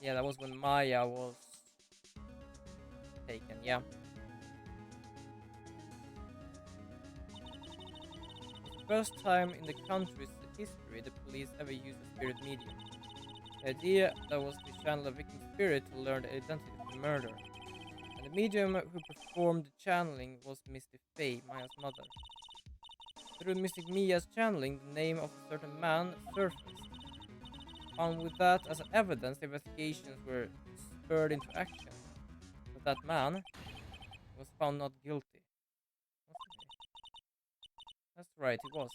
Yeah, that was when Maya was taken, yeah. First time in the country's history the police ever used a spirit medium. The idea that was to channel a victim's spirit to learn the identity of the murderer. And the medium who performed the channeling was Mystic Faye, Maya's mother. Through Mystic Mia's channeling, the name of a certain man surfaced. And with that as evidence, the investigations were spurred into action. But that man was found not guilty. Wasn't he? That's right, he was.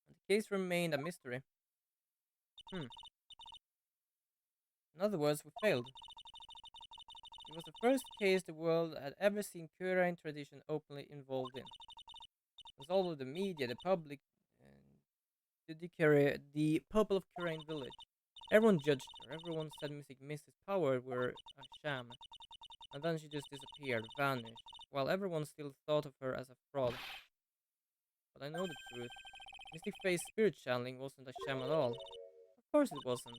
And the case remained a mystery. Hmm. In other words, we failed. It was the first case the world had ever seen Kurain tradition openly involved in. It was all of the media, the public, the people of Kurain village. Everyone judged her. Everyone said Mystic Mrs. Power were a sham. And then she just disappeared, vanished, while everyone still thought of her as a fraud. But I know the truth. Mystic Faye's spirit channeling wasn't a sham at all. Of course it wasn't.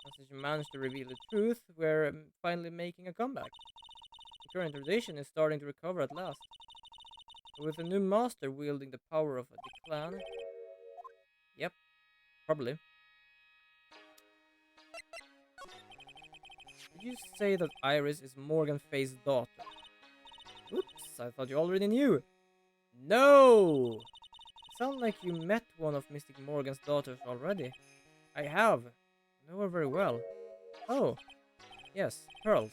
And since she managed to reveal the truth, we're finally making a comeback. The current tradition is starting to recover at last. But with a new master wielding the power of the clan. Yep, probably. Did you say that Iris is Morgan Faye's daughter? Oops, I thought you already knew. No! It sounds like you met one of Mystic Morgan's daughters already. I have. I know her very well. Oh, yes, Pearls.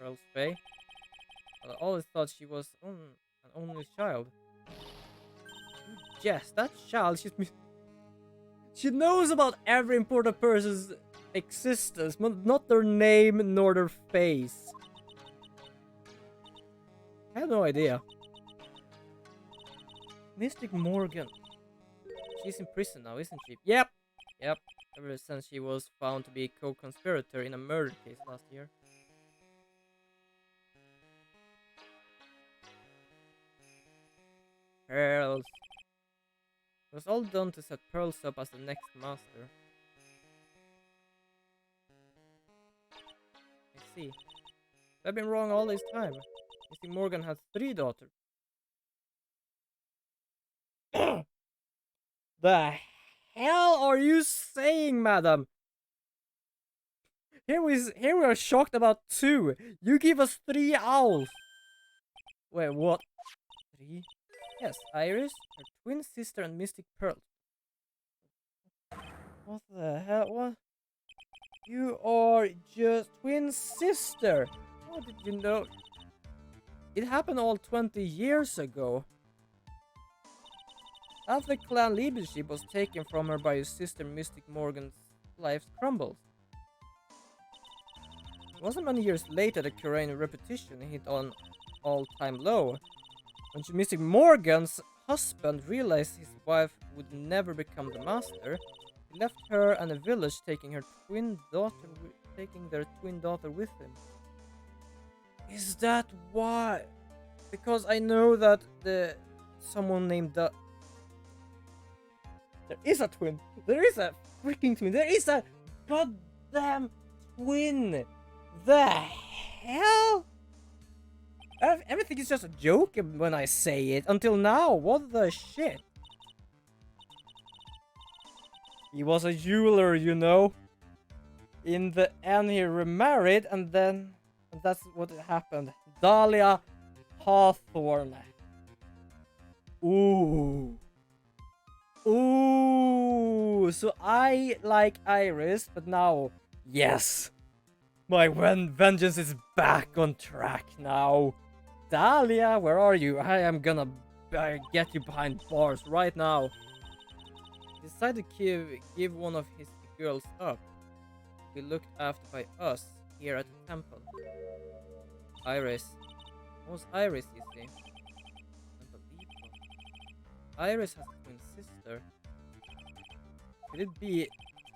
Pearls Faye. But I always thought she was an only child. Yes, that child, she knows about every important person's existence, but not their name nor their face. I have no idea. Mystic Morgan. She's in prison now, isn't she? Yep. Yep. Ever since she was found to be a co-conspirator in a murder case last year. Pearls. It was all done to set Pearls up as the next master. I see. I've been wrong all this time. Mystic Morgan had 3 daughters. The hell are you saying, madam? Here we are shocked about 2. You give us 3 owls. Wait, what? 3? Yes, Iris, her twin sister, and Mystic Pearl. What the hell? What? You are just twin sister. How did you know? It happened all 20 years ago. After clan leadership was taken from her by her sister Mystic Morgan's life crumbled. It wasn't many years later that Kurain repetition hit an all-time low. When Mystic Morgan's husband realized his wife would never become the master, he left her and the village, taking their twin daughter with him. Is that why? Because I know that someone named there is a twin. There is a freaking twin. There is a goddamn twin. The hell? Everything is just a joke when I say it. Until now, what the shit? He was a jeweler, you know. In the end, he remarried, and then that's what happened. Dahlia Hawthorne. Ooh. Ooh. So I like Iris, but now, yes. My vengeance is back on track now. Dahlia, where are you? I am gonna get you behind bars right now. He decided to give one of his girls up. Be looked after by us here at the temple. Iris. What's Iris, you see? Unbelievable. Iris has a twin sister. Could it be...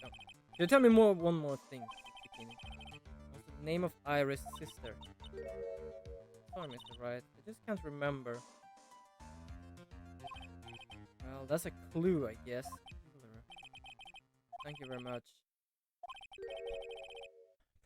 Oh. Could you tell me one more thing? What's the name of Iris' sister? Sorry, Mr. Wright. I just can't remember. Well, that's a clue, I guess. Thank you very much.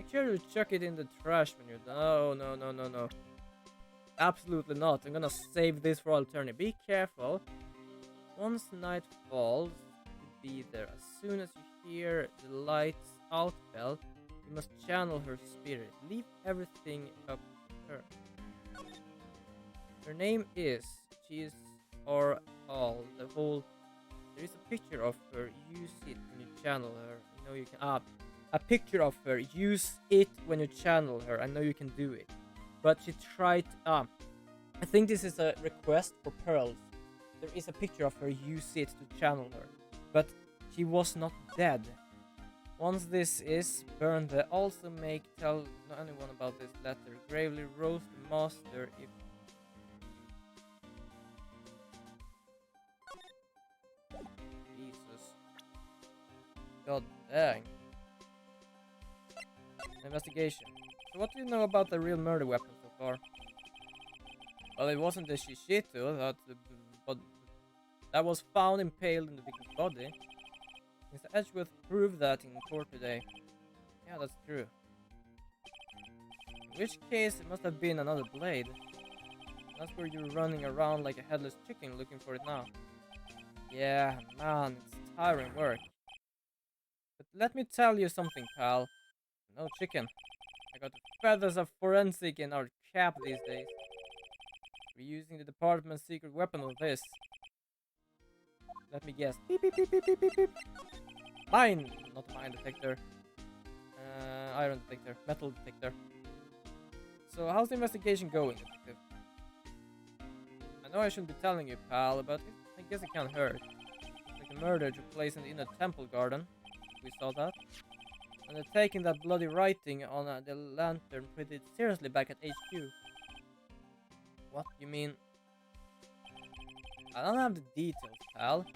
Make sure you chuck it in the trash when you're done. Oh, no, no, no, no. Absolutely not. I'm gonna save this for alternative. Be careful. Once night falls, be there. As soon as you hear the lights out bell, you must channel her spirit. Leave everything up to her. Her name is, she is, or all, the whole. There is a picture of her. Use it when you channel her. I know you can. A picture of her. Use it when you channel her. I know you can do it. But she tried. I think this is a request for pearls. There is a picture of her. Use it to channel her. But she was not dead. Once this is burned, also tell anyone about this letter. Gravely roast the master if. Jesus. God dang. Investigation. So what do you know about the real murder weapon so far? Well, it wasn't the Shishitu but that was found impaled in the victim's body. Mr. Edgeworth proved that in court today. Yeah, that's true. In which case, it must have been another blade. That's where you're running around like a headless chicken looking for it now. Yeah, man, it's tiring work. But let me tell you something, pal. No chicken. I got the feathers of forensic in our cap these days. We're using the department's secret weapon on this. Let me guess. Beep, beep, beep, beep, beep, beep, beep. Mine! Not mine detector. Iron detector. Metal detector. So, how's the investigation going, detective? I know I shouldn't be telling you, pal, but I guess it can't hurt. It's like a murder took place in the inner temple garden. We saw that. And they're taking that bloody writing on the lantern pretty seriously back at HQ. What? You mean? I don't have the details, pal.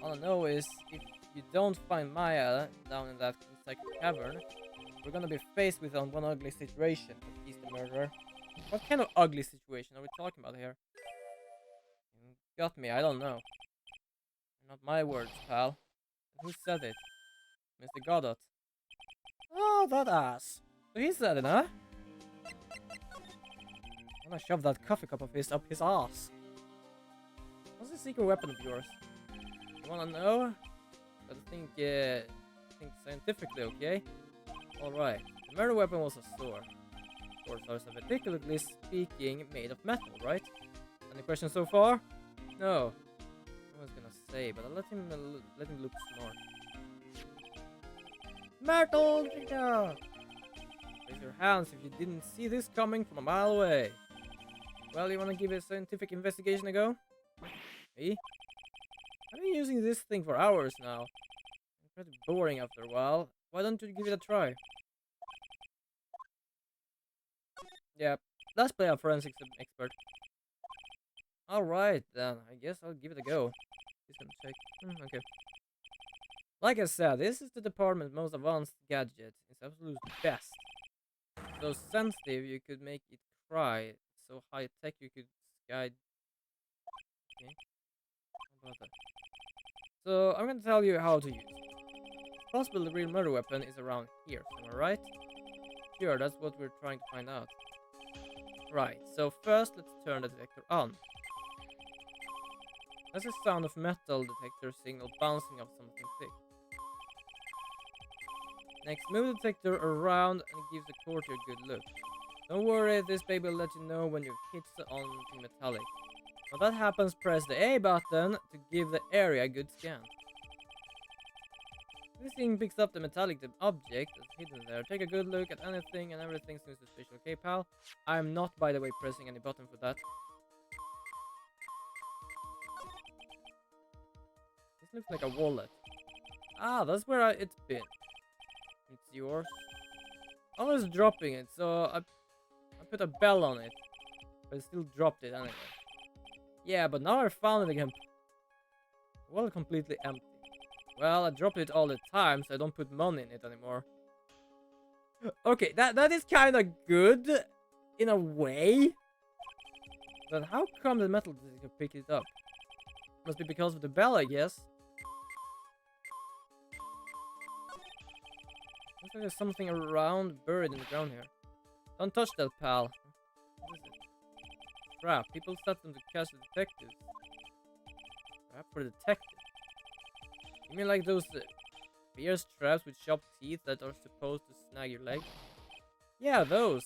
All I know is, if you don't find Maya down in that sacred cavern, we're gonna be faced with one ugly situation if he's the murderer. What kind of ugly situation are we talking about here? You got me, I don't know. Not my words, pal. Who said it? Mr. Godot. Oh, that ass. So he said it, huh? I'm gonna shove that coffee cup of his up his ass. What's the secret weapon of yours? You wanna know? But I think scientifically, okay? Alright. The murder weapon was a sword. Swords are particularly speaking made of metal, right? Any questions so far? No. I was gonna say, but I'll let him look smart. Metal detector! Raise your hands if you didn't see this coming from a mile away. Well, you wanna give a scientific investigation a go? Me? I've been using this thing for hours now. It's pretty boring after a while. Why don't you give it a try? Yeah, let's play a forensics expert. Alright then, I guess I'll give it a go. He's gonna check. Okay. Like I said, this is the department's most advanced gadget. It's absolute best. So sensitive you could make it cry. It's so high tech you could guide. Okay. How about that? So I'm gonna tell you how to use it. It's possible the real murder weapon is around here somewhere, right? Sure, that's what we're trying to find out. Right, so first let's turn the detector on. That's the sound of metal detector signal bouncing off something thick. Next, move the detector around and give the courtier a good look. Don't worry, this baby will let you know when you've hit something metallic. When that happens, press the A button to give the area a good scan. This thing picks up the metallic object that's hidden there. Take a good look at anything and everything seems suspicious. Okay, pal? I am not, by the way, pressing any button for that. This looks like a wallet. Ah, that's where it's been. It's yours. I was dropping it, so I put a bell on it. But I still dropped it anyway. Yeah, but now I found it again. Well, completely empty. Well, I drop it all the time, so I don't put money in it anymore. Okay, that is kind of good, in a way. But how come the metal detector picked it up? Must be because of the bell, I guess. Looks like there's something around buried in the ground here. Don't touch that, pal. What is it? Trap. People set them to catch the detectives. Trap for the detective. You mean like those fierce traps with sharp teeth that are supposed to snag your leg? Yeah, those.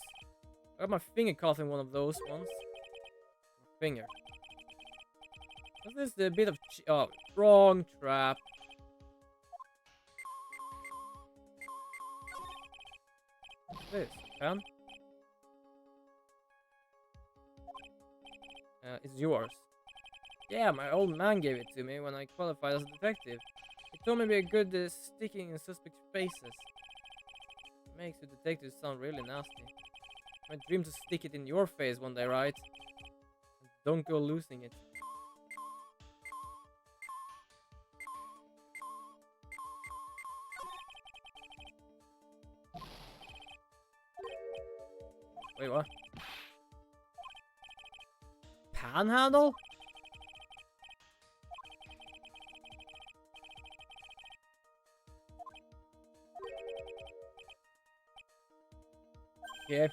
I got my finger caught in one of those ones. My finger. What's this? A bit of oh, wrong trap. What's this? Pen? It's yours. Yeah, my old man gave it to me when I qualified as a detective. He told me to be a good sticking in suspect faces. It makes the detectives sound really nasty. I dream to stick it in your face one day, right? And don't go losing it. Wait, what? Panhandle? Okay.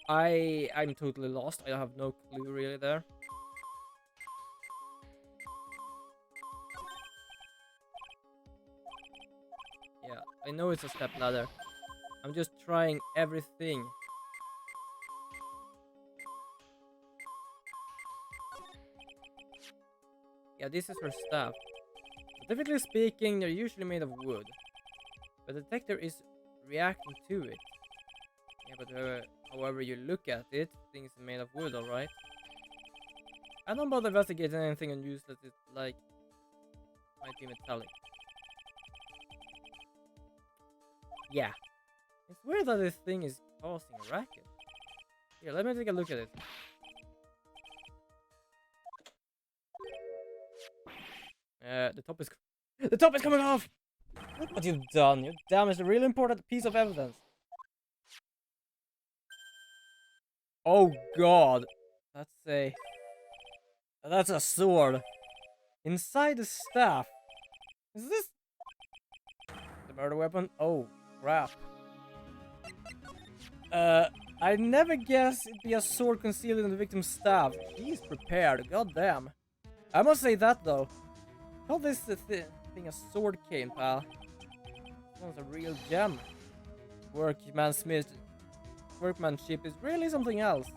I'm totally lost. I have no clue really there. Yeah, I know it's a step ladder. I'm just trying everything. Yeah, this is her staff. Scientifically speaking, they're usually made of wood. But the detector is reacting to it. Yeah, but however you look at it, things are made of wood, alright? I don't bother investigating anything unusual that it, like, might be metallic. Yeah. It's weird that this thing is causing a racket. Here, let me take a look at it. The top is... The top is coming off! Look what you've done. You've damaged a really important piece of evidence. Oh god. That's a sword. Inside the staff. Is this the murder weapon? Oh, crap. I never guessed it'd be a sword concealed in the victim's staff. She's prepared, goddamn. I must say that though. Call this thing a sword cane, pal. This one's a real gem. Workmanship is really something else.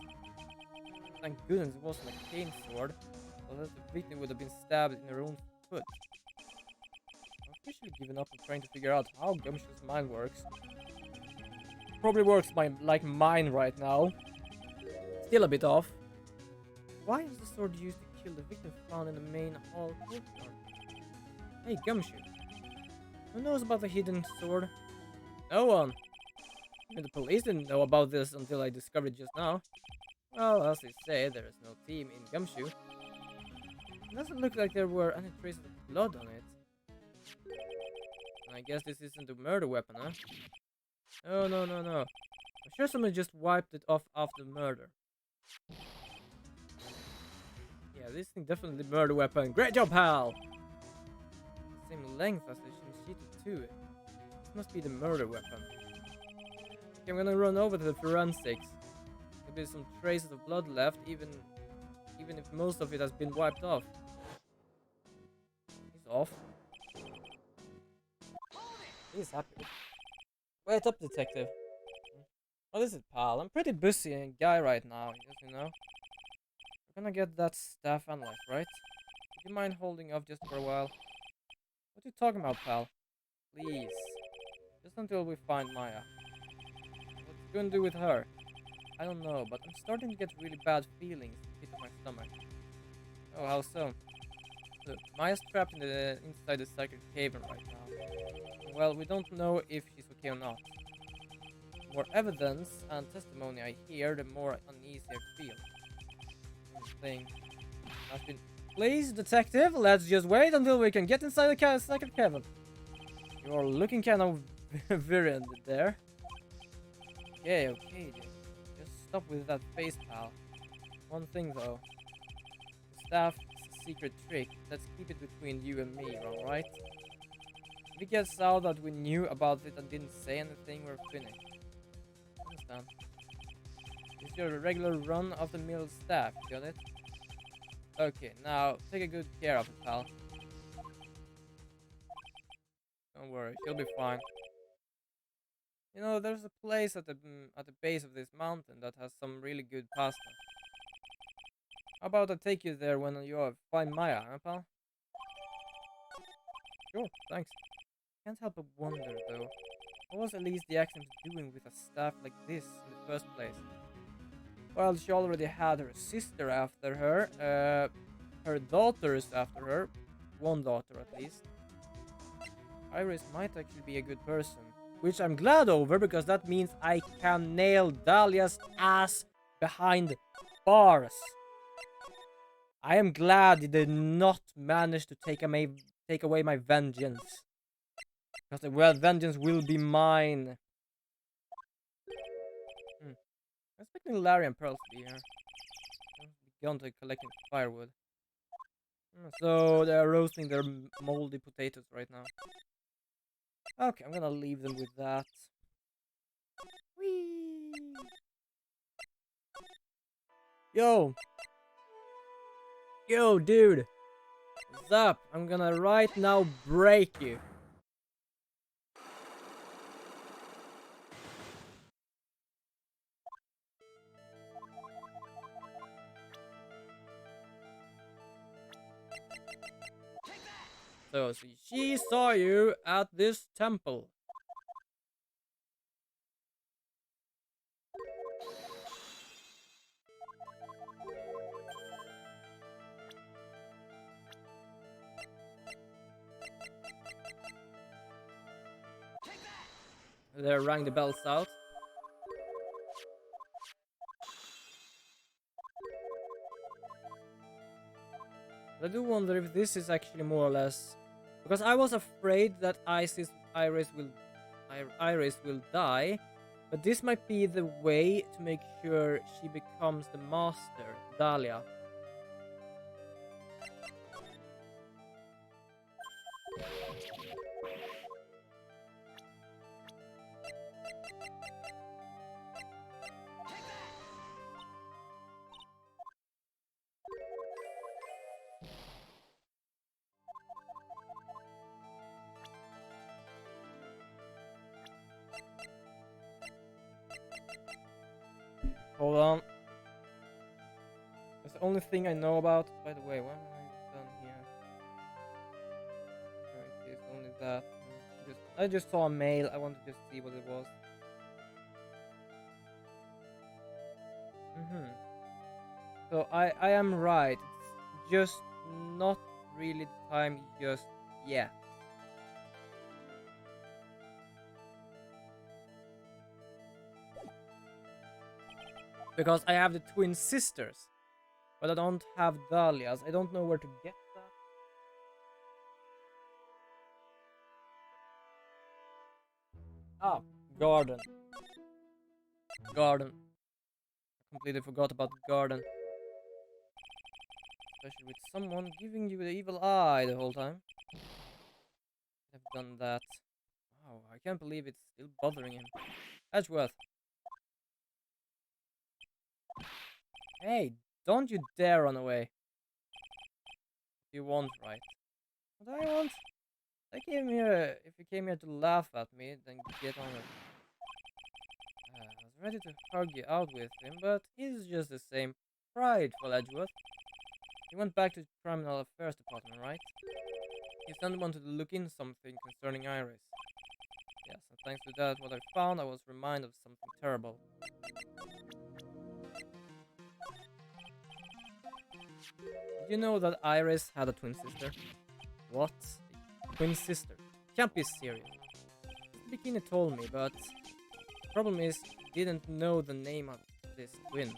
Thank goodness it wasn't a cane sword, or that the victim would have been stabbed in her own foot. I've officially given up on trying to figure out how Gumshoe's mind works. Probably works like mine right now. Still a bit off. Why is the sword used to kill the victim found in the main hall courtyard? Hey, Gumshoe. Who knows about the hidden sword? No one. Even the police didn't know about this until I discovered it just now. Well, as they say, there is no team in Gumshoe. It doesn't look like there were any traces of blood on it. And I guess this isn't a murder weapon, huh? Oh, no. I'm sure someone just wiped it off after the murder. Yeah, this thing definitely murder weapon. Great job, pal! The same length as the Shinshito too. This must be the murder weapon. Okay, I'm gonna run over to the forensics. There'll be some traces of blood left, even if most of it has been wiped off. He's off. He's happy. Wait up, detective. What is it, pal? I'm pretty busy guy right now, you know. We're gonna get that staff analyzed, right? Would you mind holding off just for a while? What are you talking about, pal? Please. Just until we find Maya. What's it gonna do with her? I don't know, but I'm starting to get really bad feelings in the pit of my stomach. Oh, how so? Look, Maya's trapped inside the sacred cavern right now. Well, we don't know if she's okay or not. The more evidence and testimony I hear, the more uneasy I feel. Thing has been... Please, detective, let's just wait until we can get inside the sacred cavern. You're looking kind of virulent there. Okay, just stop with that face, pal. One thing though. The staff is a secret trick. Let's keep it between you and me, alright? If it gets out that we knew about it and didn't say anything, we're finished. Understand. This is your regular run-of-the-mill staff, got it? Okay, now take a good care of it, pal. Don't worry, she'll be fine. You know, there's a place at the base of this mountain that has some really good pasta. How about I take you there when you find Maya, huh, pal? Sure, thanks. Can't help but wonder, though, what was Elise the Accent doing with a staff like this in the first place? Well, she already had her sister after her daughters after her, one daughter at least. Iris might actually be a good person, which I'm glad over because that means I can nail Dahlia's ass behind bars. I am glad he did not manage to take away my vengeance. Because the vengeance will be mine. I'm expecting Larry and Pearl to be here. Gone to collecting firewood. So they're roasting their moldy potatoes right now. Okay, I'm gonna leave them with that. Whee! Yo! Yo, dude! What's up? I'm gonna right now break you. So she saw you at this temple. They rang the bells out. I do wonder if this is actually more or less because I was afraid that Iris will die, but this might be the way to make sure she becomes the master, Dahlia. Hold on. That's the only thing I know about. By the way, what am I done here? Oh, it is only that. I just saw a mail. I want to just see what it was. So I am right. It's just not really the time just yet. Because I have the twin sisters, but I don't have Dahlias. I don't know where to get that. Ah, garden. Garden. I completely forgot about the garden. Especially with someone giving you the evil eye the whole time. I've done that. Wow, I can't believe it's still bothering him. Edgeworth. Hey, don't you dare run away. You won't, right? What do I want? I came here. If you came here to laugh at me, then get on it. I was ready to hug you out with him, but he's just the same prideful Edgeworth. He went back to the Criminal Affairs Department, right? He sent one to look in something concerning Iris. Yes, and thanks to that, what I found, I was reminded of something terrible. Did you know that Iris had a twin sister? What? A twin sister? Can't be serious. The bikini told me, but the problem is, he didn't know the name of this twin.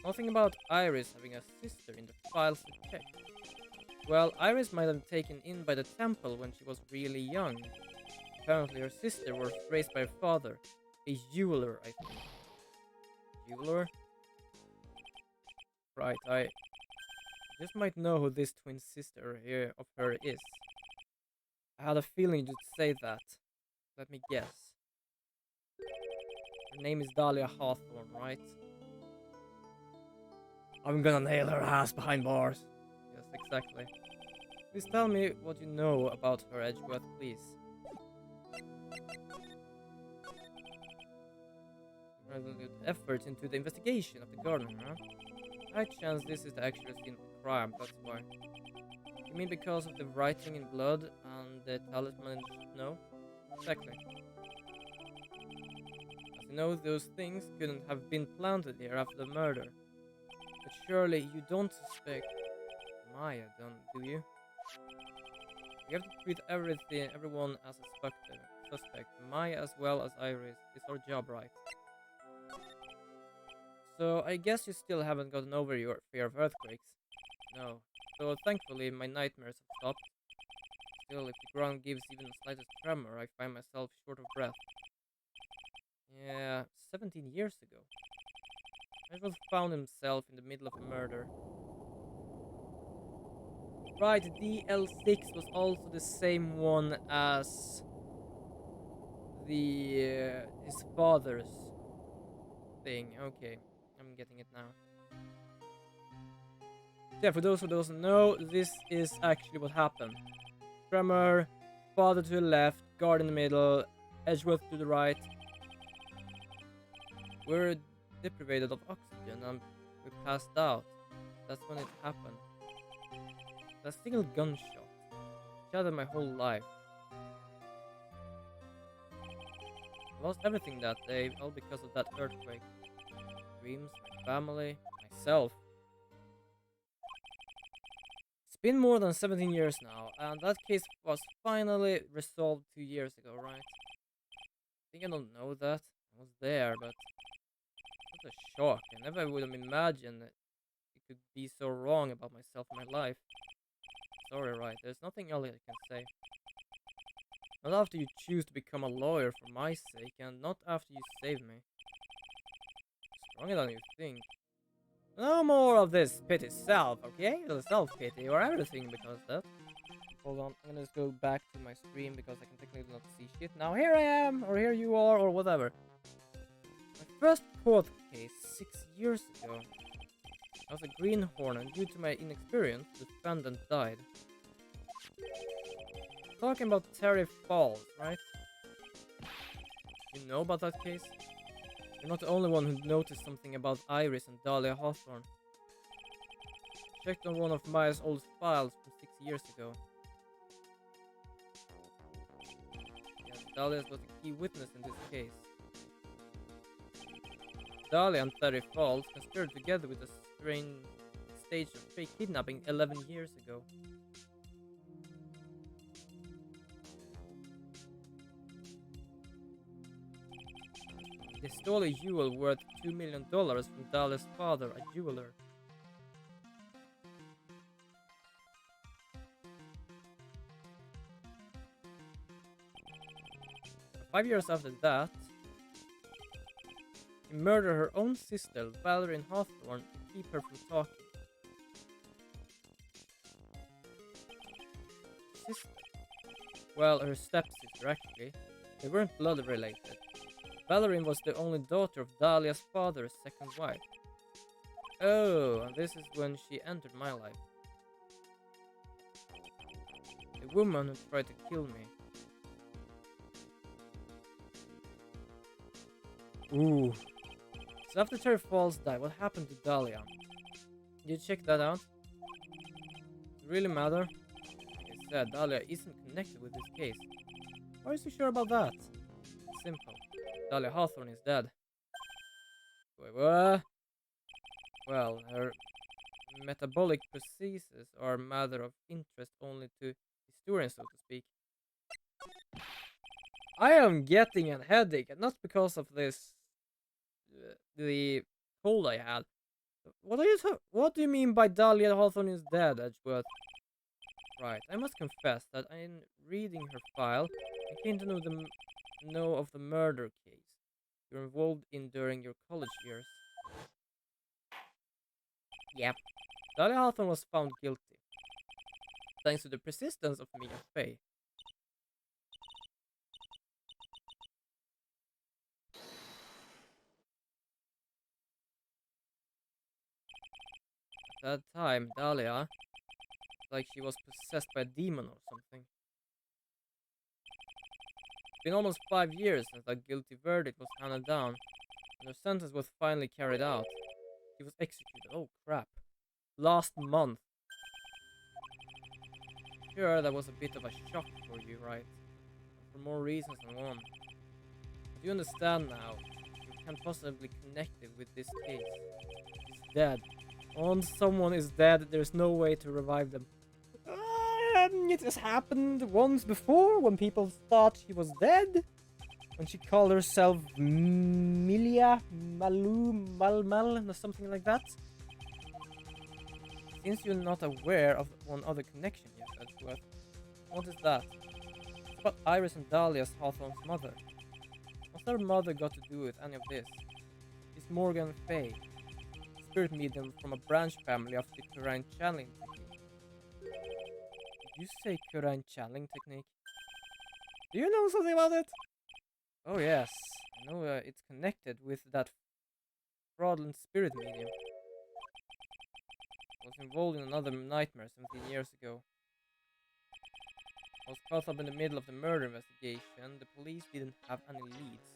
Nothing about Iris having a sister in the files to check. Well, Iris might have been taken in by the temple when she was really young. Apparently her sister was raised by her father, a jeweler, I think. Jeweler? Right, I just might know who this twin sister here of her is. I had a feeling you'd say that. Let me guess. Her name is Dahlia Hawthorne, right? I'm gonna nail her ass behind bars. Yes, exactly. Please tell me what you know about her, Edgeworth, please. Effort into the investigation of the garden, huh? High chance this is the actual scene of the crime, that's why. You mean because of the writing in blood and the talisman in the snow? Exactly. As you know, those things couldn't have been planted here after the murder. But surely you don't suspect Maya, do you? You have to treat everyone as a suspect. Maya as well as Iris. It's our job, right? So I guess you still haven't gotten over your fear of earthquakes. No. So thankfully my nightmares have stopped. Still, if the ground gives even the slightest tremor, I find myself short of breath. Yeah, 17 years ago. Edward found himself in the middle of a murder. Right, DL6 was also the same one as the his father's thing. Okay, I'm getting it now. Yeah, for those who doesn't know, this is actually what happened. Tremor, father to the left, guard in the middle, Edgeworth to the right. We're deprived of oxygen and we passed out. That's when it happened. That single gunshot shattered my whole life. I lost everything that day, all because of that earthquake. Dreams, my family, myself. It's been more than 17 years now, and that case was finally resolved 2 years ago, right? I think I don't know that. I was there, but what a shock. I never would have imagined that it could be so wrong about myself and my life. Sorry, right? There's nothing else I can say. Not after you choose to become a lawyer for my sake, and not after you save me. Stronger than you think. No more of this pity self, okay? The self-pity or everything because that. Hold on, I'm gonna just go back to my stream because I can technically not see shit. Now here I am, or here you are, or whatever. My first court case 6 years ago. I was a greenhorn, and due to my inexperience, the defendant died. Talking about Terry Falls, right? You know about that case? You're not the only one who noticed something about Iris and Dahlia Hawthorne. Checked on one of Maya's old files from 6 years ago. Yes, Dahlia was a key witness in this case. Dahlia and Terry Falls conspired together with a strange stage of fake kidnapping 11 years ago. They stole a jewel worth $2 million from Dahlia's father, a jeweler. Five years after that, he murdered her own sister, Valerie Hawthorne, to keep her from talking. Sister? Well, her stepsister, actually. They weren't blood related. Valerie was the only daughter of Dahlia's father's second wife. Oh, and this is when she entered my life. The woman who tried to kill me. Ooh. So after Terry Falls died, what happened to Dahlia? Did you check that out? Does it really matter? Like I said, Dahlia isn't connected with this case. Why are you sure about that? It's simple. Dahlia Hawthorne is dead. Wait, what? Well, her metabolic processes are matter of interest only to historians, so to speak. I am getting a headache, and not because of this, the cold I had. What do you mean by Dahlia Hawthorne is dead, Edgeworth? Right, I must confess that in reading her file, I came to know of the murder case you're involved in during your college years. Yep. Dahlia Hawthorne was found guilty, thanks to the persistence of Mia Fey. that time, Dahlia, like she was possessed by a demon or something. It's been almost 5 years since that guilty verdict was handed down, and her sentence was finally carried out. She was executed. Oh crap. Last month. Sure, that was a bit of a shock for you, right? For more reasons than one. But you understand now. You can't possibly connect it with this case. He's dead. Once someone is dead, there's no way to revive them. It has happened once before when people thought she was dead. When she called herself Milia, Malu, Malmal, or something like that. Since you're not aware of one other connection yet, Edgeworth, what is that? It's about Iris and Dahlia's Hawthorne's mother. What's their mother got to do with any of this? It's Morgan Fay, spirit medium from a branch family of the Quran channeling technique. Did you say Quran channeling technique? Do you know something about it? Oh yes, I know it's connected with that fraudulent spirit medium. I was involved in another nightmare 17 years ago. I was caught up in the middle of the murder investigation. The police didn't have any leads.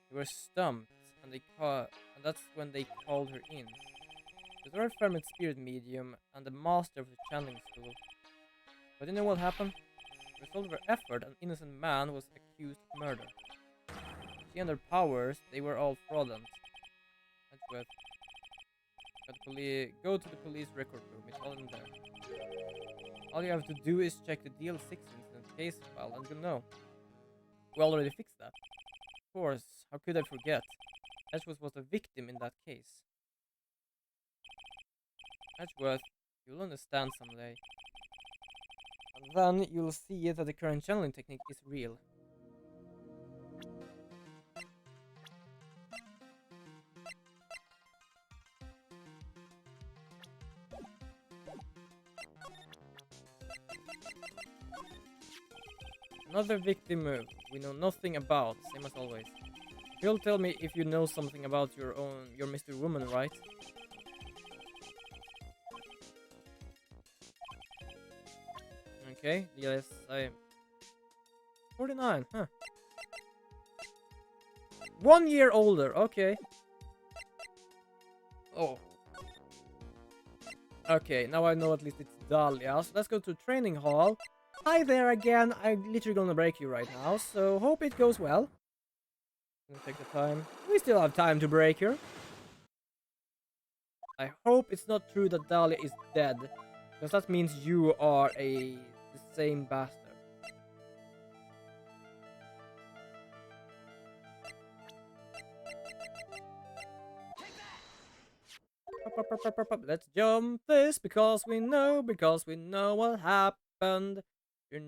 They were stumped, and that's when they called her in. She was a very ferment spirit medium and the master of the channeling school. But you know what happened? As a result of her effort, an innocent man was accused of murder. She and her powers, they were all fraudulent. Edgeworth. Go to the police record room, it's all in there. All you have to do is check the DL6 incident case file and you'll know. We already fixed that. Of course, how could I forget? Edgeworth was a victim in that case. Edgeworth, you'll understand someday. And then you'll see that the current channeling technique is real. Another victim we know nothing about, same as always. You'll tell me if you know something about your Mr. Woman, right? Okay, yes, I... 49, huh? 1 year older, okay. Oh. Okay, now I know at least it's Dahlia, so let's go to training hall. Hi there again, I'm literally gonna break you right now, so hope it goes well. Gonna take the time. We still have time to break her. I hope it's not true that Dahlia is dead, because that means you are the same bastard. Let's jump this because we know what happened. Okay,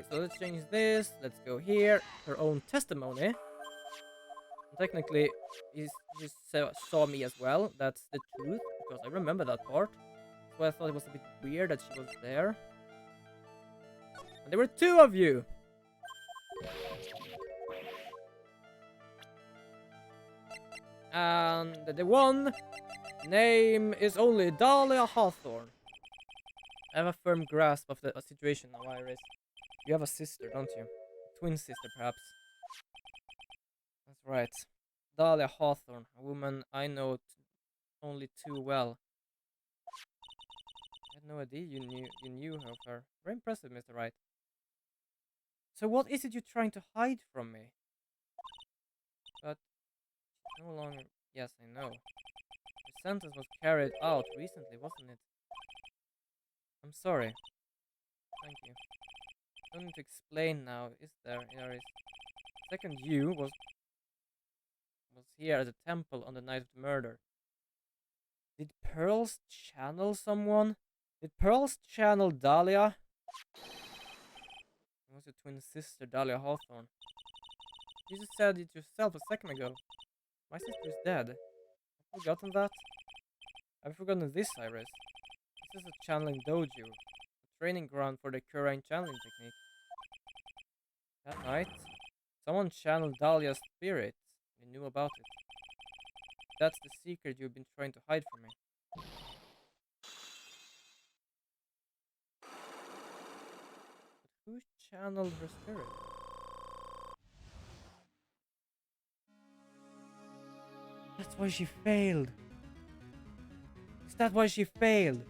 so let's change this. Let's go here. Her own testimony. Technically, he just saw me as well. That's the truth, because I remember that part. So I thought it was a bit weird that she was there. And there were 2 of you! And the one name is only Dahlia Hawthorne. I have a firm grasp of the situation now, Iris. You have a sister, don't you? A twin sister, perhaps. That's right. Dahlia Hawthorne, a woman I know only too well. I had no idea you knew of her. Very impressive, Mr. Wright. So what is it you're trying to hide from me? But no longer... Yes, I know. The sentence was carried out recently, wasn't it? I'm sorry. Thank you. Don't need to explain now, is there, Iris? Second you was here at the temple on the night of the murder. Did Pearls channel someone? Did Pearls channel Dahlia? It was your twin sister, Dahlia Hawthorne. You just said it yourself a second ago. My sister is dead. I've forgotten that. I've forgotten this, Iris. This is a channeling dojo, a training ground for the Quran channeling technique. That night, Someone channeled Dahlia's spirit. We knew about it. That's the secret you've been trying to hide from me. But who channeled her spirit? That's why she failed. Is that why she failed?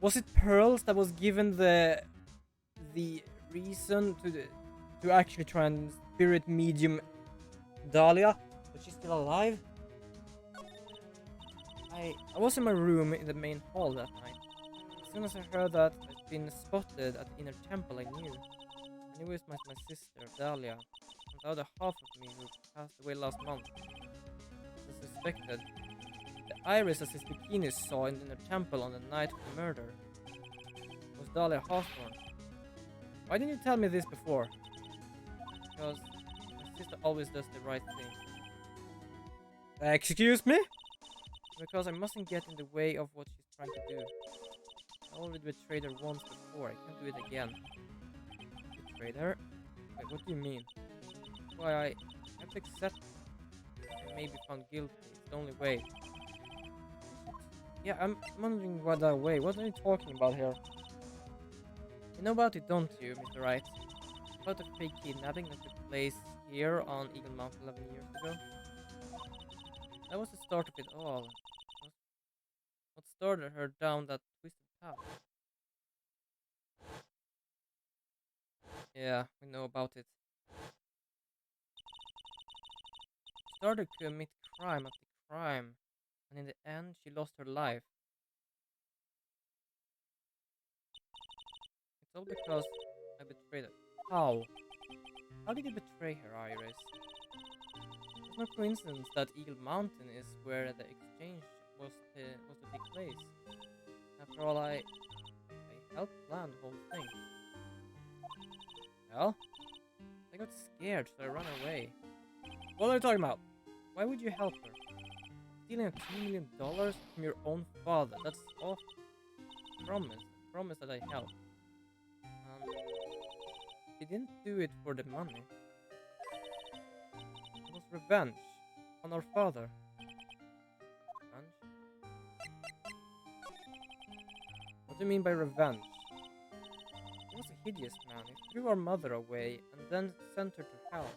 Was it Pearls that was given the reason to actually try and spirit medium Dahlia? But she's still alive? I was in my room in the main hall that night. As soon as I heard that I'd been spotted at the inner temple, I knew. I knew it was my sister, Dahlia, and the other half of me who passed away last month. As I suspected, the iris as his bikini saw in the inner temple on the night of the murder was Dahlia Hawthorne. Why didn't you tell me this before? Because my sister always does the right thing. Excuse me? Because I mustn't get in the way of what she's trying to do. I already betrayed her once before, I can't do it again. Betrayed her? Wait, what do you mean? Why, I have to accept I may be found guilty, it's the only way. Yeah, I'm wondering what that way, what are you talking about here? You know about it, don't you, Mr. Wright? About the fake kidnapping that took place here on Eagle Mountain 11 years ago? That was the start of it all. What started her down that twisted path. Yeah, we know about it. She started to commit crime after crime, and in the end, she lost her life. It's all because I betrayed her. How? How did you betray her, Iris? It's no coincidence that Eagle Mountain is where the exchange was to take place. After all, I helped plan the whole thing. Well, I got scared, so I ran away. What are you talking about? Why would you help her? Stealing $2 million from your own father, that's awful. Promise that I help. She didn't do it for the money. It was revenge on our father. Revenge? What do you mean by revenge? He was a hideous man. He threw our mother away and then sent her to hell.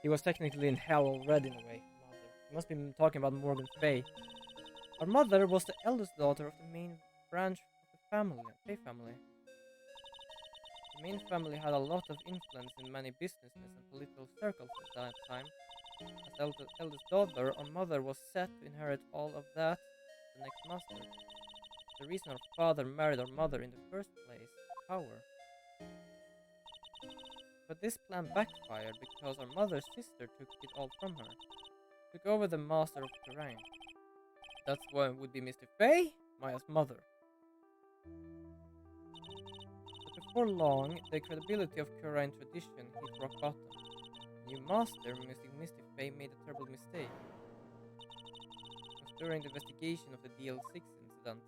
He was technically in hell already in a way. Mother. He must be talking about Morgan Fay. Our mother was the eldest daughter of the main branch of the family, Fay family. The main family had a lot of influence in many businesses and political circles at that time. As eldest daughter, our mother was set to inherit all of that, the next master. The reason our father married our mother in the first place, power. But this plan backfired because our mother's sister took it all from her. Took over the master of terrain. That's why it would be Mr. Fay, Maya's mother. But before long, the credibility of Kurain tradition hit rock bottom. The new master, Mr. Fay, made a terrible mistake. It was during the investigation of the DL6 incident.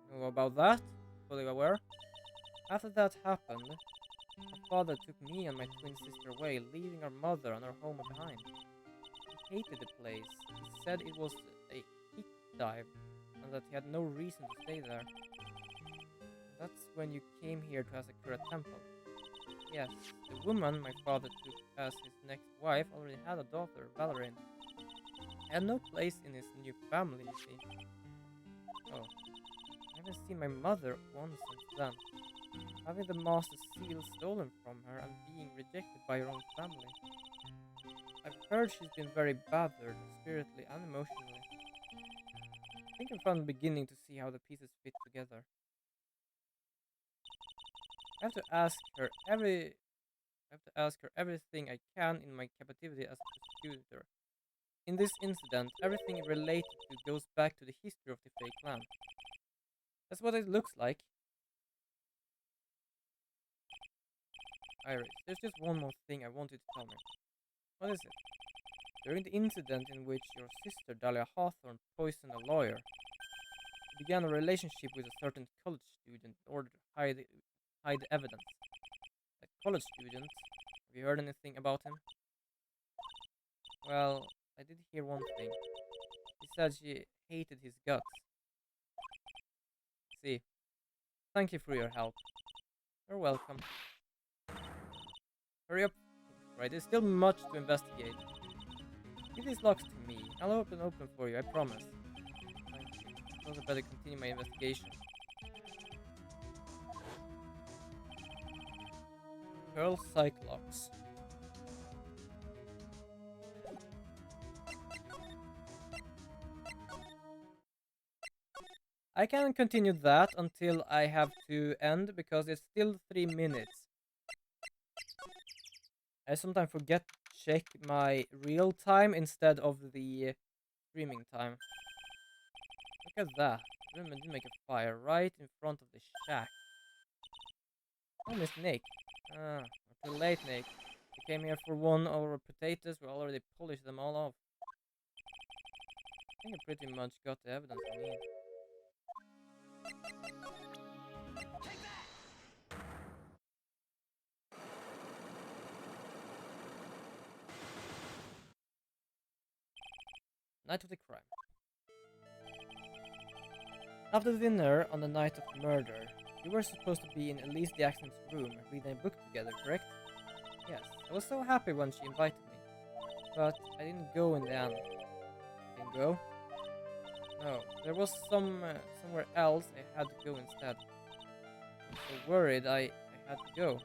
You know about that? Fully aware? After that happened, our father took me and my twin sister away, leaving our mother and our home behind. He hated the place. He said it was a heat dive and that he had no reason to stay there. That's when you came here to Asakura Temple. Yes, the woman my father took as his next wife already had a daughter, Valerie. I had no place in his new family, you see. Oh, I haven't seen my mother once since then. Having the master's seal stolen from her and being rejected by her own family. I've heard she's been very battered, spiritually and emotionally. I think I'm from the beginning to see how the pieces fit together. I have to ask her everything I can in my captivity as a prosecutor. In this incident, everything related to goes back to the history of the Fey clan. That's what it looks like. Iris, there's just one more thing I want you to tell me. What is it? During the incident in which your sister Dahlia Hawthorne poisoned a lawyer, she began a relationship with a certain college student in order to hide the evidence. That college student Have you heard anything about him? Well, I did hear one thing. He said she hated his guts. See, thank you for your help. You're welcome. Hurry up. Right, there's still much to investigate. Give these locks to me. I'll open for you, I promise. Thank you. I suppose I better continue my investigation. Pearl Cyclops. I can continue that until I have to end because it's still 3 minutes. I sometimes forget to check my real time instead of the streaming time. Look at that. I did make a fire right in front of the shack. Oh, Miss Nick. Ah, we're too late, Nick. We came here for one of our potatoes. We already polished them all off. I think I pretty much got the evidence I need. Night of the crime. After dinner on the night of the murder, you were supposed to be in Elise Jackson's room reading a book together, correct? Yes, I was so happy when she invited me, but I didn't go in the end. Didn't go? No, there was somewhere else I had to go instead. I was so worried I had to go.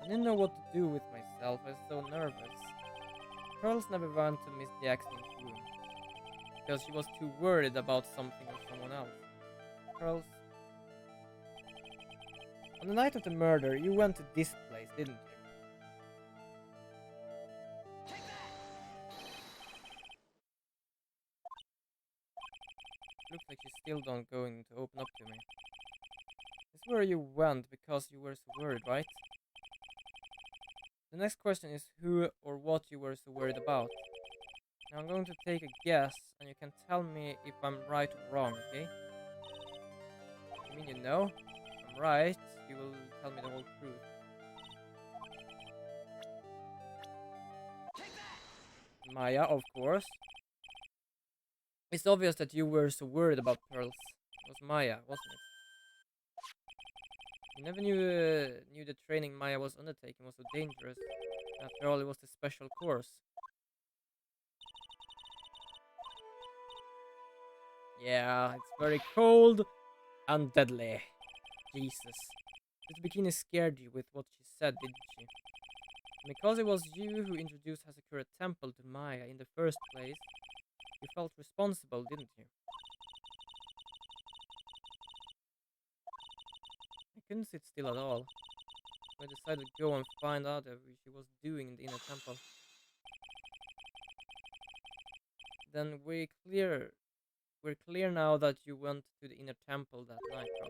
I didn't know what to do with myself, I was so nervous. Pearls never went to Miss Jackson's room, because she was too worried about something or someone else. Pearls... On the night of the murder, you went to this place, didn't you? Looks like she's still not going to open up to me. It's where you went because you were so worried, right? The next question is who or what you were so worried about. Now I'm going to take a guess, and you can tell me if I'm right or wrong, okay? You mean you know? If I'm right, you will tell me the whole truth. Maya, of course. It's obvious that you were so worried about pearls. It was Maya, wasn't it? You never knew the training Maya was undertaking was so dangerous. After all, it was the special course. Yeah, it's very cold and deadly. Jesus. This bikini scared you with what she said, didn't she? Because it was you who introduced Hasakura Temple to Maya in the first place, you felt responsible, didn't you? I couldn't sit still at all. I decided to go and find out what she was doing in the inner temple. Then we're clear now that you went to the inner temple that night, bro.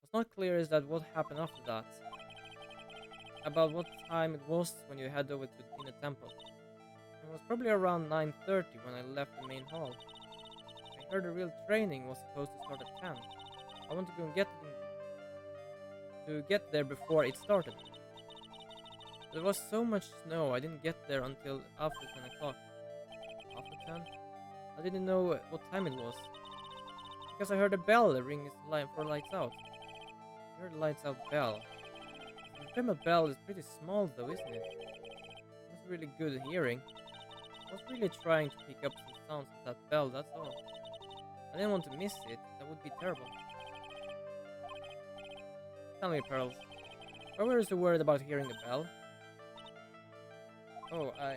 What's not clear is that what happened after that. About what time it was when you head over to the inner temple. It was probably around 9:30 when I left the main hall. I heard the real training was supposed to start at 10. I wanted to go and get there before it started. There was so much snow I didn't get there until after 10 o'clock. After 10? I didn't know what time it was. Because I heard a bell ring for lights out. I heard a lights out bell. The primal bell is pretty small though, isn't it? It was really good hearing. I was really trying to pick up some sounds of that bell, that's all. I didn't want to miss it, that would be terrible. Tell me, Pearls, why were you so worried about hearing the bell? Oh, I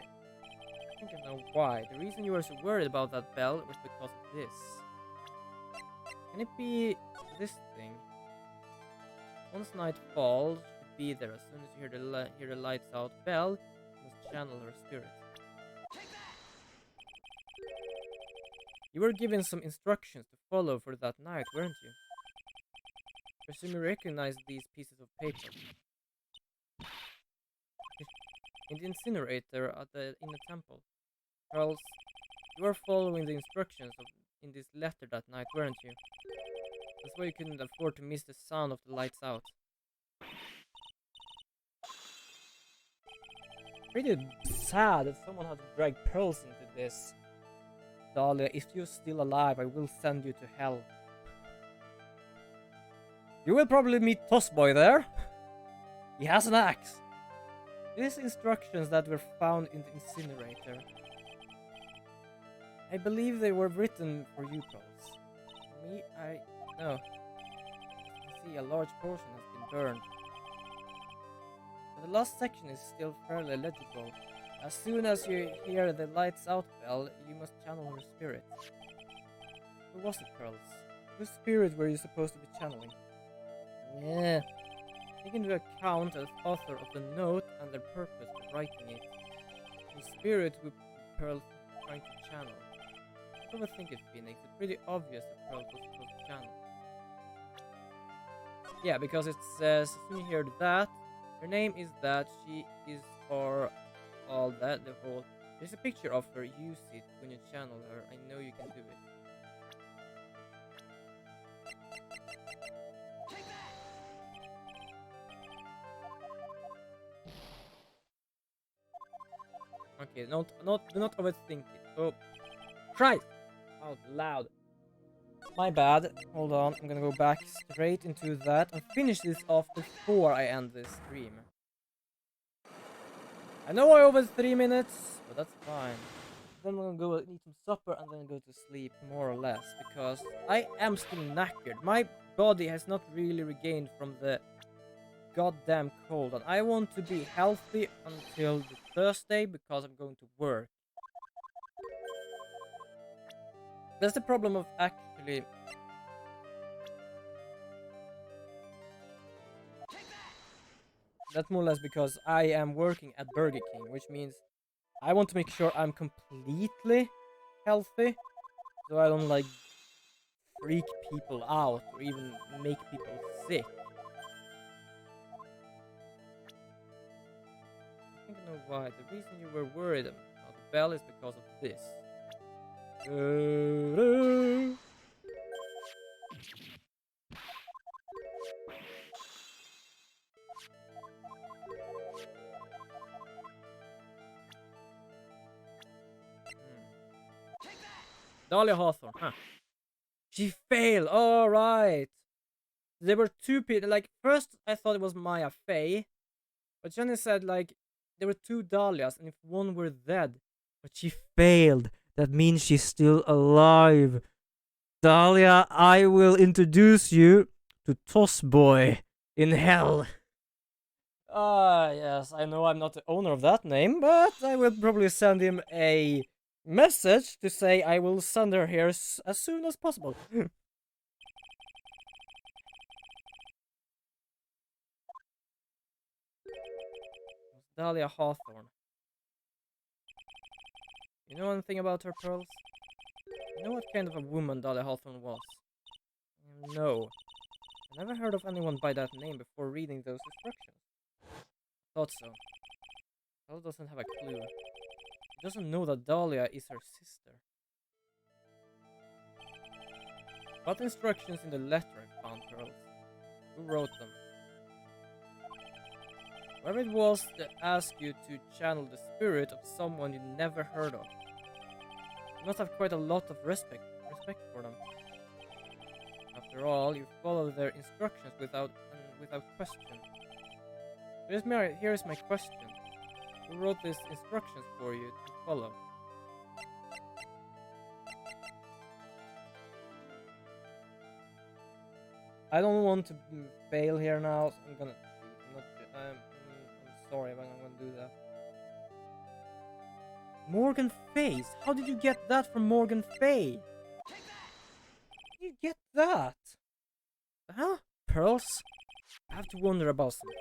think I know why. The reason you were so worried about that bell was because of this. Can it be this thing? Once night falls, should be there as soon as you hear the lights out bell, you must channel her spirit. You were given some instructions to follow for that night, weren't you? Presume you recognize these pieces of paper. In the incinerator at the inner temple. Charles, you were following the instructions in this letter that night, weren't you? That's why you couldn't afford to miss the sound of the lights out. pretty sad that someone had to drag pearls into this. Dahlia, if you're still alive, I will send you to hell. You will probably meet Tossboy there. He has an axe. These instructions that were found in the incinerator. I believe they were written for you, Pearls. For me, no. As you can see, a large portion has been burned. But the last section is still fairly legible. As soon as you hear the lights out bell, you must channel her spirit. Who was it, Pearls? Whose spirit were you supposed to be channeling? Yeah. Take into account the author of the note and their purpose for writing it. The spirit who Pearl trying to channel. Don't overthink it, Phoenix. It's pretty obvious that Pearl was supposed to channel. Yeah, because it says, as soon as you hear that, her name is that, she is for all that, the whole. There's a picture of her, use it when you channel her. I know you can do it. Okay, do not overthink it. Oh, Christ! Out loud. My bad. Hold on, I'm gonna go back straight into that and finish this off before I end this stream. I know I over 3 minutes, but that's fine. Then I'm gonna go eat some supper and then go to sleep, more or less, because I am still knackered. My body has not really regained from the goddamn cold, and I want to be healthy until the Thursday because I'm going to work. That's the problem of actually. That's more or less because I am working at Burger King, which means I want to make sure I'm completely healthy, so I don't like freak people out or even make people sick. I think I know why. The reason you were worried about the bell is because of this. Dahlia Hawthorne, huh? She failed. All right. There were two people. Like first, I thought it was Maya Fey, but Jenny said like there were two Dahlias, and if one were dead, but she failed. That means she's still alive. Dahlia, I will introduce you to Tossboy in hell. Yes, I know I'm not the owner of that name, but I will probably send him a message to say I will send her here as soon as possible. Dahlia Hawthorne. You know anything about her, Pearls? You know what kind of a woman Dahlia Hawthorne was? No. I never heard of anyone by that name before reading those instructions. Thought so. Pearl doesn't have a clue. She doesn't know that Dahlia is her sister. What instructions in the letter I found, Pearls? Who wrote them? Whoever it was that asked you to channel the spirit of someone you never heard of. You must have quite a lot of respect for them. After all, you follow their instructions without question. Here's my question. Who wrote these instructions for you to follow? I don't want to fail here now, so I'm gonna cheat. I'm sorry, but I'm gonna do that. Morgan Face? How did you get that from Morgan Fay? How did you get that? Huh? Pearls? I have to wonder about something.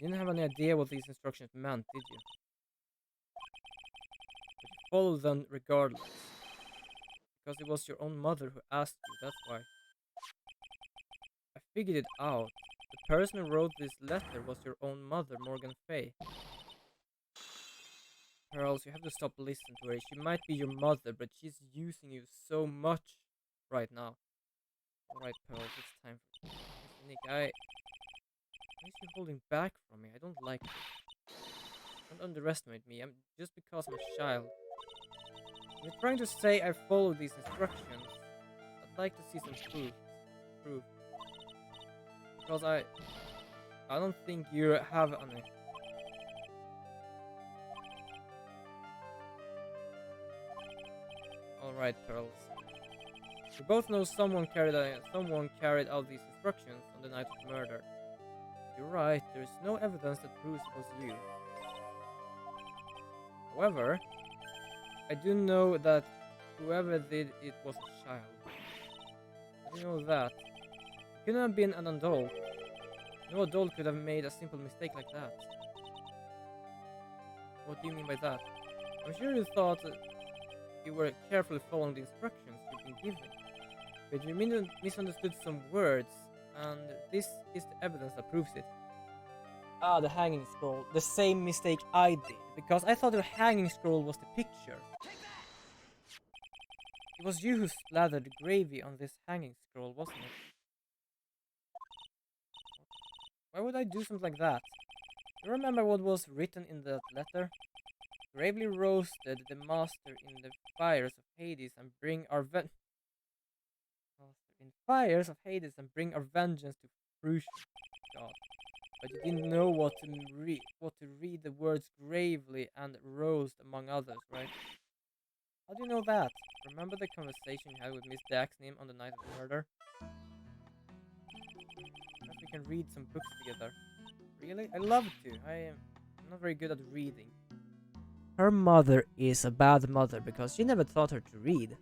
You didn't have any idea what these instructions meant, did you? But you followed them regardless. Because it was your own mother who asked you, that's why. I figured it out. The person who wrote this letter was your own mother, Morgan Fay. Pearls, you have to stop listening to her. She might be your mother, but she's using you so much right now. Alright, Pearls, it's time for Nick, why is she holding back from me? I don't like this. Don't underestimate me. I'm just because I'm a child. You're trying to say I followed these instructions. I'd like to see some proof. Proof. Because I don't think you have any. Alright, Pearls. We both know someone carried out these instructions on the night of murder. You're right, there's no evidence that proves it was you. However, I do know that whoever did it was a child. I do know that. It couldn't have been an adult. No adult could have made a simple mistake like that. What do you mean by that? I'm sure you thought you were carefully following the instructions you've been given. But you misunderstood some words, and this is the evidence that proves it. Ah, the hanging scroll. The same mistake I did, because I thought the hanging scroll was the picture. It was you who slathered gravy on this hanging scroll, wasn't it? Why would I do something like that? You remember what was written in that letter? Gravely roasted the master in the fires of Hades and bring our vengeance to fruition. God. But you didn't know what to read the words gravely and roast among others, right? How do you know that? Remember the conversation you had with Miss Daxnim on the night of the murder? Perhaps we can read some books together. Really? I love to. I'm not very good at reading. Her mother is a bad mother because she never taught her to read.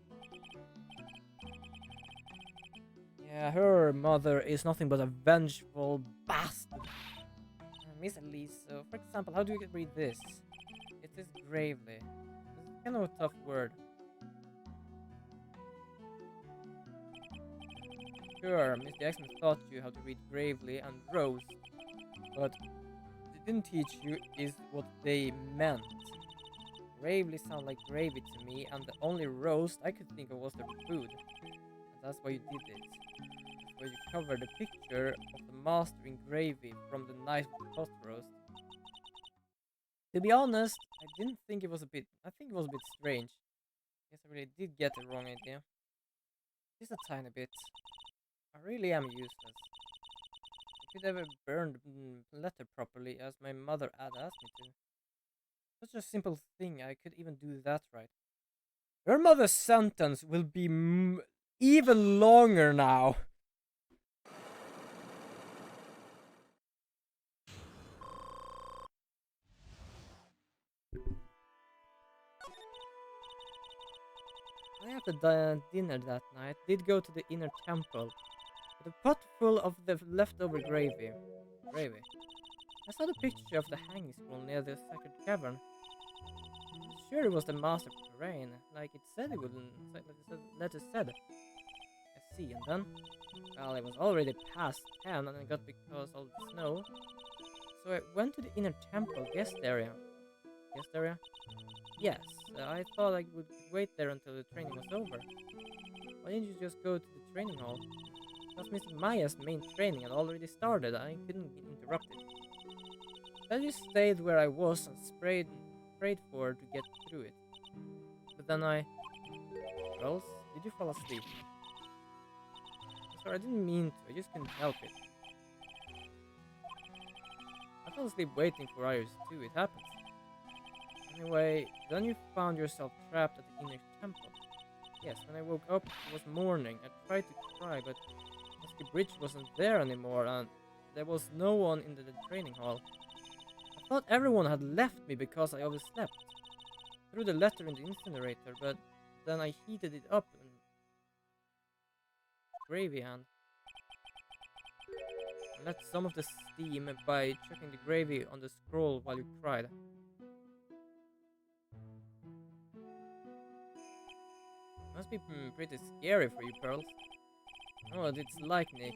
Yeah, her mother is nothing but a vengeful bastard. Miss Elise, so for example, how do you read this? It says gravely. It's kind of a tough word. Sure, Miss Jackson taught you how to read gravely and roast, but they didn't teach you is what they meant. Gravely sound like gravy to me, and the only roast I could think of was their food. And that's why you did it. That's why you covered the picture of the master in gravy from the night of the pot roast. To be honest, I didn't think it was a bit... I think it was a bit strange. Guess I really did get the wrong idea. Just a tiny bit. I really am useless. I could have burned the letter properly as my mother had asked me to. Such a simple thing, I could even do that right. Your mother's sentence will be even longer now. I after dinner that night did go to the inner temple with a pot full of the leftover gravy. I saw the picture of the hanging scroll near the sacred cavern. Sure, it was the master of terrain, like it said it would, like the letter said. I see, and then, well, it was already past 10 and I got because of the snow. So I went to the inner temple guest area. Guest area? Yes, I thought I would wait there until the training was over. Why didn't you just go to the training hall? Because Miss Maya's main training had already started, I couldn't be interrupted. I just stayed where I was and prayed for her to get through it. But then Girls, did you fall asleep? Sorry, I didn't mean to, I just couldn't help it. I fell asleep waiting for Iris too, it happens. Anyway, then you found yourself trapped at the inner temple. Yes, when I woke up, it was morning. I tried to cry, but the bridge wasn't there anymore, and there was no one in the training hall. I thought everyone had left me because I overslept. I threw the letter in the incinerator, but then I heated it up and gravy hand. I let some of the steam by chucking the gravy on the scroll while you cried. Must be pretty scary for you, Pearls. Oh, it's like Nick.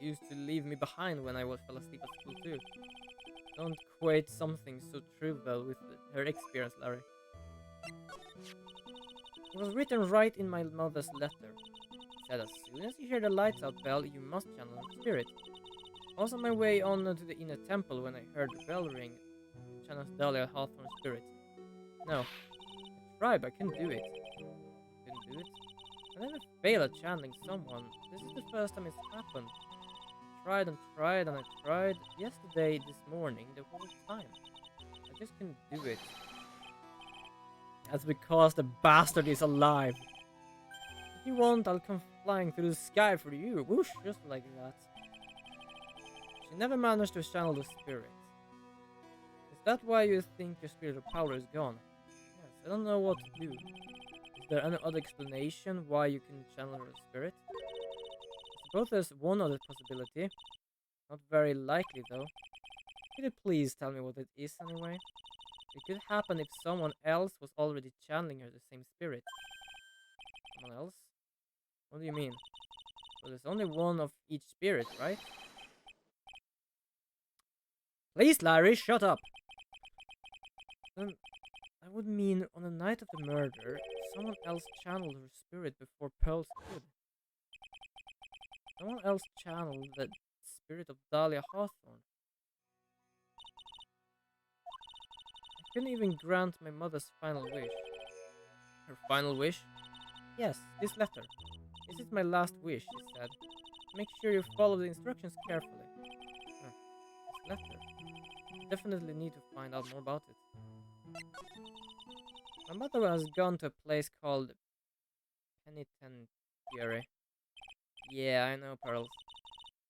He used to leave me behind when I fell asleep at school too. Don't equate something so trivial with her experience, Larry. It was written right in my mother's letter. It said, as soon as you hear the lights out bell, you must channel the spirit. I was on my way on to the inner temple when I heard the bell ring. channels Dahlia Hawthorne's spirit. No. I tried, but I couldn't do it. Couldn't do it? I never fail at channeling someone. This is the first time it's happened. I tried and tried and I tried yesterday, this morning, the whole time. I just couldn't do it. That's because the bastard is alive. If you want, I'll come flying through the sky for you. Whoosh, just like that. She never managed to channel the spirit. Is that why you think your spiritual power is gone? Yes, I don't know what to do. Is there any other explanation why you can channel her spirit? I suppose there's one other possibility. Not very likely though. Could you please tell me what it is anyway? It could happen if someone else was already channeling her the same spirit. Someone else? What do you mean? Well, there's only one of each spirit, right? Please, Larry, shut up! Then that would mean on the night of the murder, someone else channeled her spirit before Pearls could. Someone else channeled the spirit of Dahlia Hawthorne. I couldn't even grant my mother's final wish. Her final wish? Yes, this letter. This is my last wish, she said. Make sure you follow the instructions carefully. This letter. I definitely need to find out more about it. My mother has gone to a place called Penitentiary. Yeah, I know, Pearls.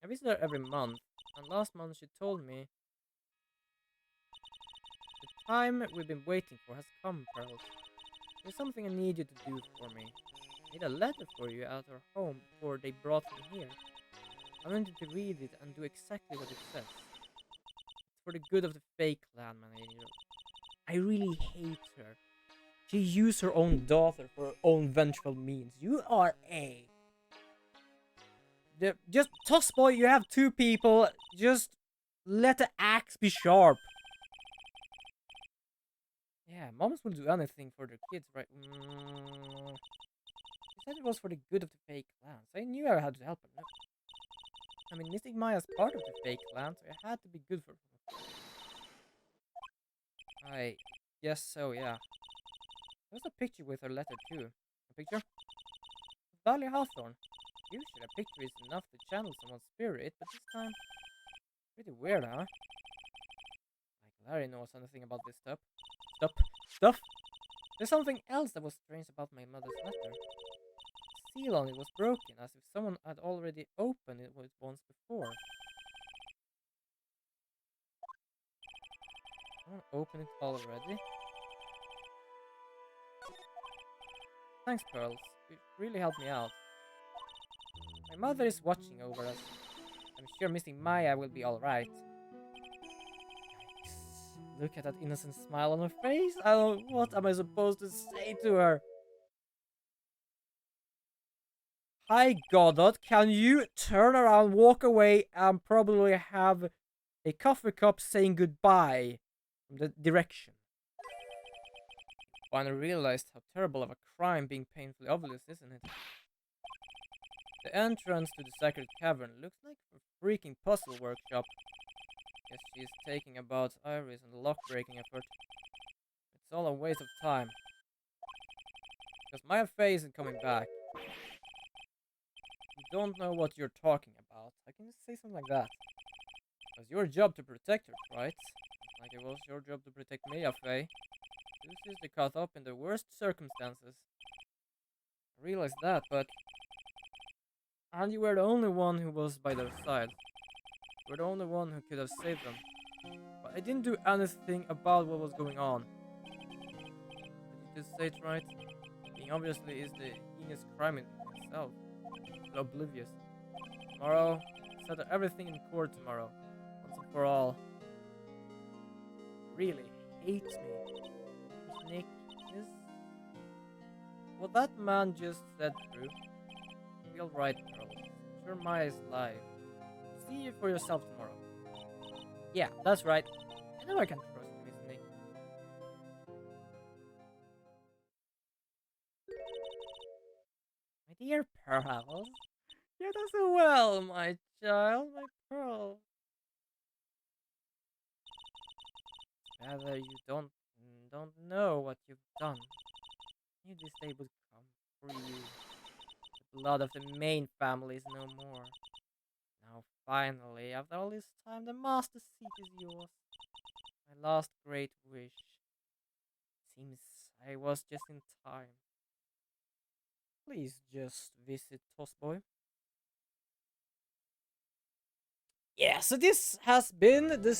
I visit her every month, and last month she told me the time we've been waiting for has come, Pearls. There's something I need you to do for me. I need a letter for you at her home before they brought me here. I want you to read it and do exactly what it says. It's for the good of the fake clan manager. I really hate her. She used her own daughter for her own vengeful means. You are a... Just toss boy, you have two people. Just let the axe be sharp. Yeah, moms will do anything for their kids, right? She said it was for the good of the fake clan, so I knew I had to help her. No. I mean, Mystic Maya's part of the fake clan, so I had to be good for her. I guess so, yeah. There's a picture with her letter too. A picture? Dahlia Hawthorne. Usually a picture is enough to channel someone's spirit, but this time... Pretty weird, huh? Like Larry knows anything about this stuff. Stuff? There's something else that was strange about my mother's letter. The seal on it was broken, as if someone had already opened it once before. Someone opened it already? Thanks, Pearls. You really helped me out. My mother is watching over us. I'm sure Missing Maya will be alright. Look at that innocent smile on her face. What am I supposed to say to her? Hi, Godot. Can you turn around, walk away, and probably have a coffee cup saying goodbye from the direction? Finally realized how terrible of a crime being painfully obvious, isn't it? The entrance to the sacred cavern looks like a freaking puzzle workshop. Guess she's taking about Iris and the lock-breaking effort. It's all a waste of time. Because my face isn't coming back. You don't know what you're talking about. I can just say something like that. It was your job to protect her, right? Like it was your job to protect Mia, Faye. Two sisters caught up in the worst circumstances. I realized that, but... And you were the only one who was by their side. You were the only one who could have saved them. But I didn't do anything about what was going on. Did you just say it right? Being obviously is the heinous crime in itself. You're oblivious. Tomorrow, settle everything in court tomorrow. Once and for all. Really hates me. Nick, is what that man just said true? Be alright, Pearl. Sure Maya is alive. See you for yourself tomorrow. Yeah, that's right. I know I can trust you, Miss Nick. My dear Pearl. You're done so well, my child, my Pearl. together, you don't know what you've done. Knew this day would come for you. The blood of the main family is no more. Now finally, after all this time, the master seat is yours. My last great wish. Seems I was just in time. Please just visit Tossboy. Yeah, so this has been the